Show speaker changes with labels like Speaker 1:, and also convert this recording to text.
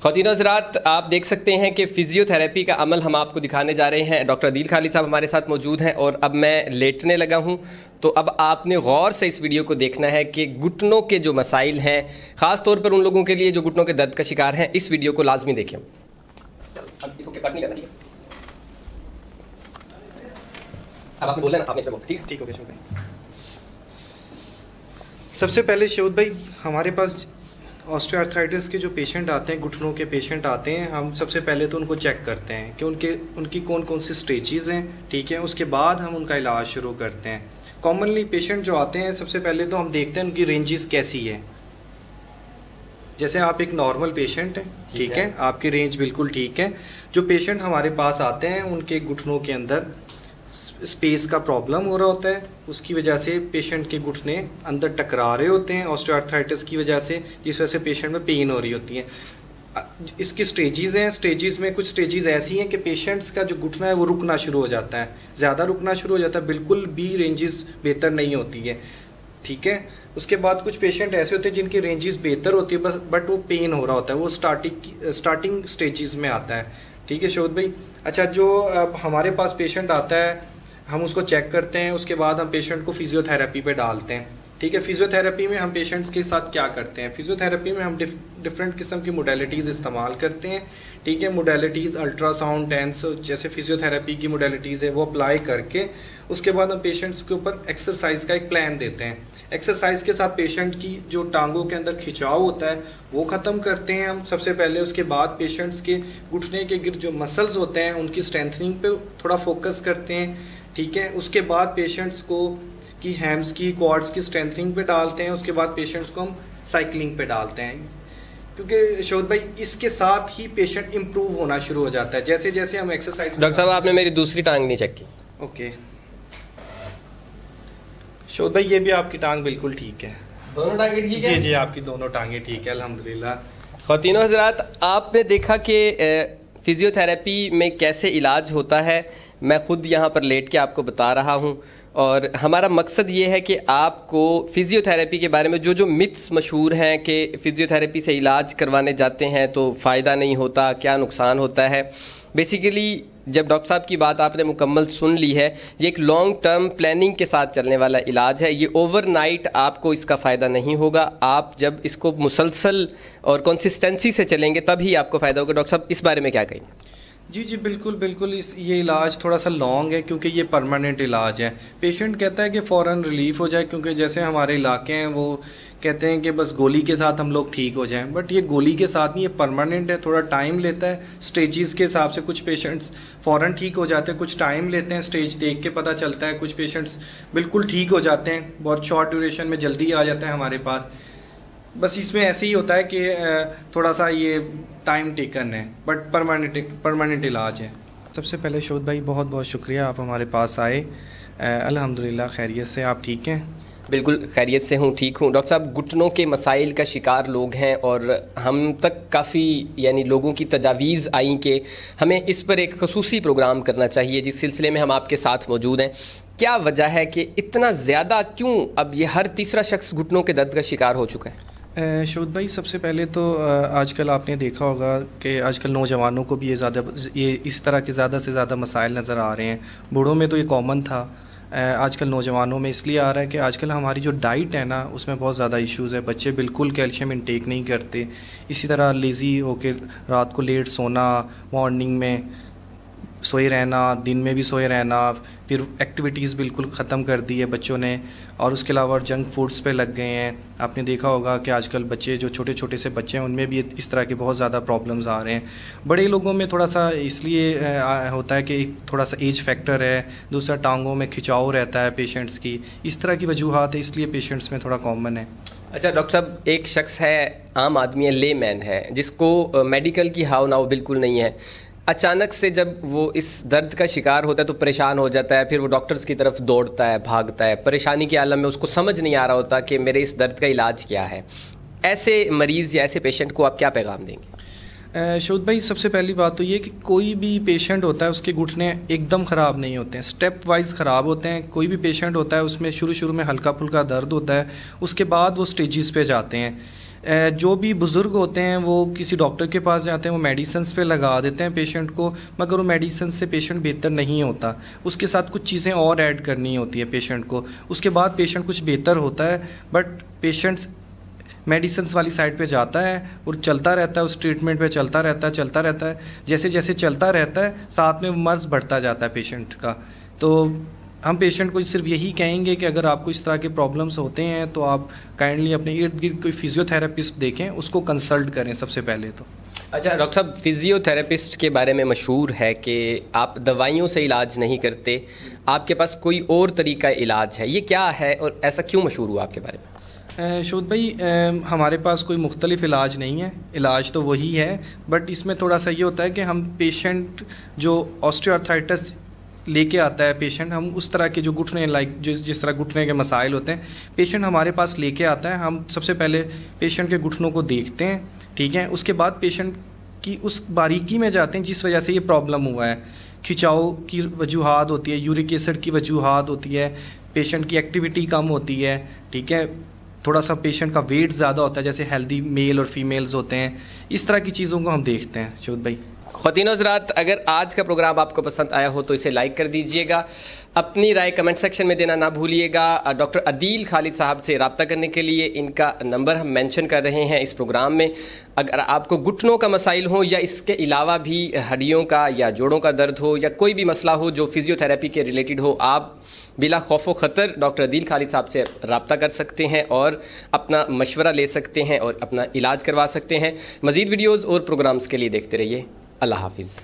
Speaker 1: ख़वातीन हज़रात, आप देख सकते हैं कि फ़िज़ियोथेरेपी का अमल हम आपको दिखाने जा रहे हैं। डॉक्टर अदील खालिद साहब हमारे साथ मौजूद हैं और अब मैं लेटने लगा हूं। तो अब आपने गौर से इस वीडियो को देखना है कि घुटनों के जो मसाइल हैं, ख़ास तौर पर उन लोगों के लिए जो घुटनों के दर्द का शिकार हैं, इस वीडियो को लाजमी देखें। अब इसको कट नहीं करना, ठीक है? अब आपने बोलना है ना, आपने इसमें बोला, ठीक हो गया शोध भाई।
Speaker 2: सबसे पहले शोध भाई, हमारे पास ऑस्टियोआर्थराइटिस के जो पेशेंट आते हैं, घुटनों के पेशेंट आते हैं, हम सबसे पहले तो उनको चेक करते हैं कि उनकी कौन कौन सी स्टेजेस हैं, ठीक है। उसके बाद हम उनका इलाज शुरू करते हैं। कॉमनली पेशेंट जो आते हैं, सबसे पहले तो हम देखते हैं उनकी रेंजेस कैसी है। जैसे आप एक नॉर्मल पेशेंट हैं, ठीक है, आपकी रेंज बिल्कुल ठीक है। जो पेशेंट हमारे पास आते हैं, उनके घुटनों के अंदर स्पेस का प्रॉब्लम हो रहा होता है, उसकी वजह से पेशेंट के घुटने अंदर टकरा रहे होते हैं ऑस्टियोआर्थराइटिस की वजह से, जिस वजह से पेशेंट में पेन हो रही होती है। इसकी स्टेजेस हैं। स्टेजेस में कुछ स्टेजेस ऐसी हैं कि पेशेंट्स का जो घुटना है वो रुकना शुरू हो जाता है, ज़्यादा रुकना शुरू हो जाता है, बिल्कुल भी रेंजेस बेहतर नहीं होती है, ठीक है। उसके बाद कुछ पेशेंट ऐसे होते हैं जिनकी रेंजेस बेहतर होती है, बट वो पेन हो रहा होता है, वो स्टार्टिंग स्टेजेस में आता है, ठीक है शोध भाई। अच्छा, जो हमारे पास पेशेंट आता है, हम उसको चेक करते हैं, उसके बाद हम पेशेंट को फिजियोथेरेपी पे डालते हैं, ठीक है। फिजियोथेरेपी में हम पेशेंट्स के साथ क्या करते हैं, फिजियोथेरेपी में हम डिफरेंट किस्म की मोडेलिटीज़ इस्तेमाल करते हैं, ठीक है। मोडेलिटीज़ अल्ट्रासाउंड, टेंस, जैसे फिजियोथेरेपी की मोडेलिटीज़ है वो अप्लाई करके उसके बाद हम पेशेंट्स के ऊपर एक्सरसाइज का एक प्लान देते हैं। एक्सरसाइज के साथ पेशेंट की जो टांगों के अंदर खिंचाव होता है वो ख़त्म करते हैं हम सबसे पहले। उसके बाद पेशेंट्स के घुटने के गिर जो मसल्स होते हैं उनकी स्ट्रेंथनिंग पे थोड़ा फोकस करते हैं, ठीक है। उसके बाद पेशेंट्स को की हैम्स की, क्वाड्स की स्ट्रेंथनिंग पे डालते हैं। उसके बाद पेशेंट्स को हम साइकिलिंग पे डालते हैं, क्योंकि शोध भाई इसके साथ ही पेशेंट इंप्रूव होना शुरू हो जाता है जैसे जैसे हम एक्सरसाइज।
Speaker 1: डॉक्टर साहब, आपने मेरी दूसरी टांग नहीं चेक की।
Speaker 2: ओके शोध भाई, ये भी आपकी टांग बिल्कुल ठीक है।
Speaker 1: दोनों टांगे ठीक है?
Speaker 2: जी, आपकी दोनों टांगे ठीक है अल्हम्दुलिल्लाह।
Speaker 1: ख़वातीन हज़रात, आपने देखा कि फिज़ियोथेरेपी में कैसे इलाज होता है। मैं ख़ुद यहाँ पर लेट के आपको बता रहा हूँ और हमारा मकसद ये है कि आपको फ़िज़ियोथेरेपी के बारे में जो मिथ्स मशहूर हैं कि फ़िज़ियोथेरेपी से इलाज करवाने जाते हैं तो फ़ायदा नहीं होता, क्या नुकसान होता है। बेसिकली जब डॉक्टर साहब की बात आपने मुकम्मल सुन ली है, ये एक लॉन्ग टर्म प्लानिंग के साथ चलने वाला इलाज है। ये ओवरनाइट आपको इसका फ़ायदा नहीं होगा। आप जब इसको मुसलसल और कंसिस्टेंसी से चलेंगे तभी आपको फ़ायदा होगा। डॉक्टर साहब, इस बारे में क्या कहेंगे?
Speaker 2: जी बिल्कुल ये इलाज थोड़ा सा लॉन्ग है, क्योंकि ये परमानेंट इलाज है। पेशेंट कहता है कि फ़ौरन रिलीफ हो जाए, क्योंकि जैसे हमारे इलाके हैं वो कहते हैं कि बस गोली के साथ हम लोग ठीक हो जाएं, बट ये गोली के साथ नहीं, ये परमानेंट है, थोड़ा टाइम लेता है। स्टेजेस के हिसाब से कुछ पेशेंट्स फ़ौरन ठीक हो जाते हैं, कुछ टाइम लेते हैं, स्टेज देख के पता चलता है। कुछ पेशेंट्स बिल्कुल ठीक हो जाते हैं, बहुत शॉर्ट ड्यूरेशन में जल्दी आ जाता है हमारे पास। बस इसमें ऐसे ही होता है कि थोड़ा सा ये टाइम टेकन है, बट परमानेंट इलाज है। सबसे पहले शोध भाई, बहुत बहुत शुक्रिया, आप हमारे पास आए। अल्हम्दुलिल्लाह खैरियत से। आप ठीक हैं?
Speaker 1: बिल्कुल खैरियत से हूँ, ठीक हूँ। डॉक्टर साहब, घुटनों के मसाइल का शिकार लोग हैं और हम तक काफ़ी लोगों की तजावीज़ आई कि हमें इस पर एक खसूसी प्रोग्राम करना चाहिए, जिस सिलसिले में हम आपके साथ मौजूद हैं। क्या वजह है कि इतना ज़्यादा क्यों अब ये हर तीसरा शख्स घुटनों के दर्द का शिकार हो चुका है?
Speaker 2: शोध भाई, सबसे पहले तो आजकल आपने देखा होगा कि आजकल नौजवानों को भी ये इस तरह के ज़्यादा से ज़्यादा मसाइल नज़र आ रहे हैं। बूढ़ों में तो ये कॉमन था, आजकल नौजवानों में इसलिए आ रहा है कि आजकल हमारी जो डाइट है ना, उसमें बहुत ज़्यादा इश्यूज़ है। बच्चे बिल्कुल कैल्शियम इंटेक नहीं करते, इसी तरह लेज़ी होकर रात को लेट सोना, मॉर्निंग में सोए रहना, दिन में भी सोए रहना, फिर एक्टिविटीज़ बिल्कुल ख़त्म कर दी है बच्चों ने, और उसके अलावा जंक फूड्स पे लग गए हैं। आपने देखा होगा कि आजकल बच्चे जो छोटे छोटे से बच्चे हैं उनमें भी इस तरह के बहुत ज़्यादा प्रॉब्लम्स आ रहे हैं। बड़े लोगों में थोड़ा सा इसलिए होता है कि एक थोड़ा सा एज फैक्टर है, दूसरा टांगों में खिंचाव रहता है पेशेंट्स की, इस तरह की वजूहात है, इसलिए पेशेंट्स में थोड़ा कॉमन है।
Speaker 1: अच्छा डॉक्टर साहब, एक शख्स है, आम आदमी है, लेमैन है, जिसको मेडिकल की हाव नाव बिल्कुल नहीं है। अचानक से जब वो इस दर्द का शिकार होता है तो परेशान हो जाता है, फिर वो डॉक्टर्स की तरफ दौड़ता है, भागता है, परेशानी के आलम में उसको समझ नहीं आ रहा होता कि मेरे इस दर्द का इलाज क्या है। ऐसे मरीज़ या ऐसे पेशेंट को आप क्या पैगाम देंगे?
Speaker 2: शोध भाई, सबसे पहली बात तो ये कि कोई भी पेशेंट होता है उसके घुटने एकदम ख़राब नहीं होते हैं, स्टेप वाइज ख़राब होते हैं। कोई भी पेशेंट होता है उसमें शुरू में हल्का फुल्का दर्द होता है, उसके बाद वो स्टेजेस पे जाते हैं। जो भी बुज़ुर्ग होते हैं वो किसी डॉक्टर के पास जाते हैं, वो मेडिसिन्स पे लगा देते हैं पेशेंट को, मगर वो मेडिसिन से पेशेंट बेहतर नहीं होता, उसके साथ कुछ चीज़ें और ऐड करनी होती है पेशेंट को, उसके बाद पेशेंट कुछ बेहतर होता है। बट पेशेंट्स मेडिसिन्स वाली साइड पे जाता है और चलता रहता है, उस ट्रीटमेंट पे चलता रहता है, जैसे जैसे चलता रहता है साथ में मर्ज़ बढ़ता जाता है पेशेंट का। तो हम पेशेंट को सिर्फ यही कहेंगे कि अगर आपको इस तरह के प्रॉब्लम्स होते हैं तो आप काइंडली अपने इर्द गिर्द कोई फिजियोथेरेपिस्ट देखें, उसको कंसल्ट करें सबसे पहले तो।
Speaker 1: अच्छा डॉक्टर साहब, फिजियोथेरेपिस्ट के बारे में मशहूर है कि आप दवाइयों से इलाज नहीं करते, आपके पास कोई और तरीका इलाज है, ये क्या है और ऐसा क्यों मशहूर हुआ आपके बारे में?
Speaker 2: शोध भाई, हमारे पास कोई मुख्तलिफ इलाज नहीं है, इलाज तो वही है, बट इसमें थोड़ा सा ये होता है कि हम पेशेंट जो ऑस्टियोआर्थराइटिस लेके आता है पेशेंट, हम उस तरह के जो घुटने जिस तरह घुटने के मसाइल होते हैं पेशेंट हमारे पास लेके आता है, हम सबसे पहले पेशेंट के घुटनों को देखते हैं, ठीक है। उसके बाद पेशेंट की उस बारीकी में जाते हैं जिस वजह से ये प्रॉब्लम हुआ है। खिंचाव की वजूहात होती है, यूरिक एसिड की वजूहात होती है, पेशेंट की एक्टिविटी कम होती है, ठीक है, थोड़ा सा पेशेंट का वेट ज़्यादा होता है, जैसे हेल्दी मेल और फीमेल्स होते हैं, इस तरह की चीज़ों को हम देखते हैं। शोध भाई,
Speaker 1: ख़वातीन हज़रात, अगर आज का प्रोग्राम आपको पसंद आया हो तो इसे लाइक कर दीजिएगा, अपनी राय कमेंट सेक्शन में देना ना भूलिएगा। डॉक्टर अदील खालिद साहब से रब्ता करने के लिए इनका नंबर हम मेंशन कर रहे हैं इस प्रोग्राम में। अगर आपको घुटनों का मसाइल हो या इसके अलावा भी हड्डियों का या जोड़ों का दर्द हो या कोई भी मसला हो जो फिजियोथेरेपी के रिलेटेड हो, आप बिला खौफ व ख़तर डॉक्टर अदील खालिद साहब से रब्ता कर सकते हैं और अपना मशवरा ले सकते हैं और अपना इलाज करवा सकते हैं। मज़ीद वीडियोज़ और प्रोग्राम्स के लिए देखते रहिए। अल्लाह हाफिज़।